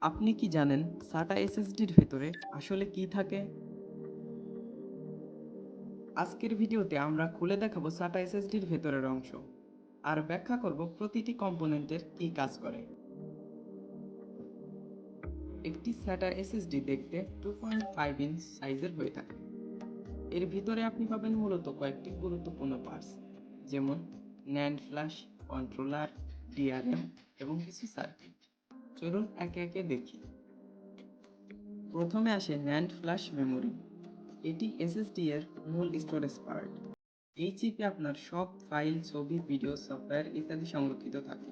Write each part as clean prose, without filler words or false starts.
আপনি কি জানেন SATA SSDর ভেতরে আসলে কি থাকে? আজকের ভিডিওতে আমরা খুলে দেখাবো SATA SSDর ভেতরের অংশ আর ব্যাখ্যা করব প্রতিটি কম্পোনেন্টের কি কাজ করে। একটি SATA SSD দেখতে 2.5 ইঞ্চ সাইজের হয়ে থাকে। এর ভিতরে আপনি পাবেন মূলত কয়েকটি গুরুত্বপূর্ণ পার্টস, যেমন NAND ফ্ল্যাশ, কন্ট্রোলার, DRM এবং কিছু সার্কিট। চলুন একে একে দেখি। প্রথমে আসে NAND ফ্ল্যাশ মেমোরি। এটি SSD এর মূল স্টোরেজ পার্ট। এই চিপে আপনার সব ফাইল, ছবি, ভিডিও, সফটওয়্যার ইত্যাদি সংরক্ষিত থাকে।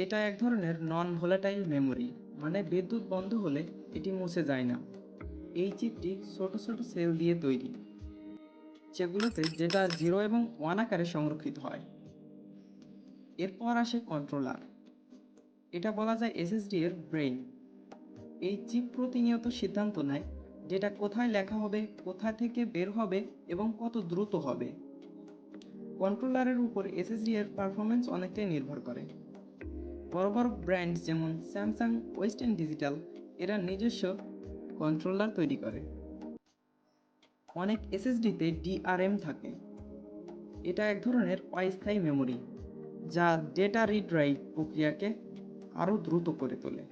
এটা এক ধরনের নন ভোলাটাইল মেমোরি, মানে বিদ্যুৎ বন্ধ হলে এটি মুছে যায় না। এই চিপটি ছোট ছোট সেল দিয়ে তৈরি, যেগুলোতে ডেটা 0 এবং 1 আকারে সংরক্ষিত হয়। এরপর আসে কন্ট্রোলার। এটা বলা যায় SSD এর ব্রেইন। এই চিপ প্রতিনিয়ত সিদ্ধান্ত নেয় ডেটা কোথায় লেখা হবে, কোথা থেকে বের হবে এবং কত দ্রুত হবে। কন্ট্রোলারের উপর SSD এর পারফরম্যান্স অনেকটাই নির্ভর করে। বড় বড় ব্র্যান্ড যেমন স্যামসাং, ওয়েস্টার্ন ডিজিটাল এরা নিজস্ব কন্ট্রোলার তৈরি করে। অনেক SSDতে DRM থাকে। এটা এক ধরনের অস্থায়ী মেমোরি যা ডেটা রিড রাইট প্রক্রিয়াকে আরও দ্রুত করে তোলে।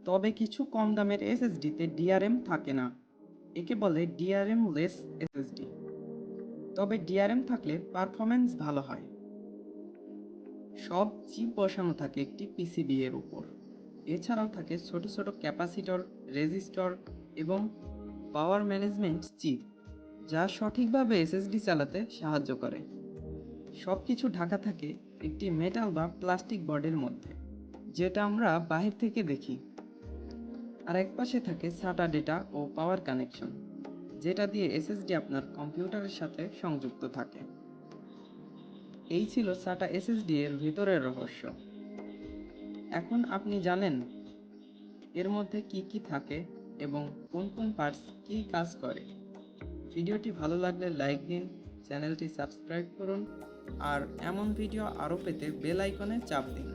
তবে কিছু কম দামের SSDতে DRM থাকে না, একে বলে DRM লেস SSD। তবে DRM থাকলে পারফরম্যান্স ভালো হয়। সব চিপ বসানো থাকে একটি PCB এর উপর। এছাড়াও থাকে ছোট ছোট ক্যাপাসিটর, রেজিস্টর এবং পাওয়ার ম্যানেজমেন্ট চিপ, যা সঠিকভাবে SSD চালাতে সাহায্য করে। সব কিছু ঢাকা থাকে একটি মেটাল বা প্লাস্টিক বডির মধ্যে, যেটা আমরা বাহির থেকে দেখি। আর এক পাশে থাকে SATA ডেটা ও পাওয়ার কানেকশন, যেটা দিয়ে SSD আপনার কম্পিউটারের সাথে সংযুক্ত থাকে। এই ছিল SATA SSD এর ভিতরের রহস্য। এখন আপনি জানেন এর মধ্যে কি কি থাকে এবং কোন কোন পার্টস কী কাজ করে। ভিডিওটি ভালো লাগলে লাইক দিন, চ্যানেলটি সাবস্ক্রাইব করুন আর এমন ভিডিও আরও পেতে বেল আইকনে চাপ দিন।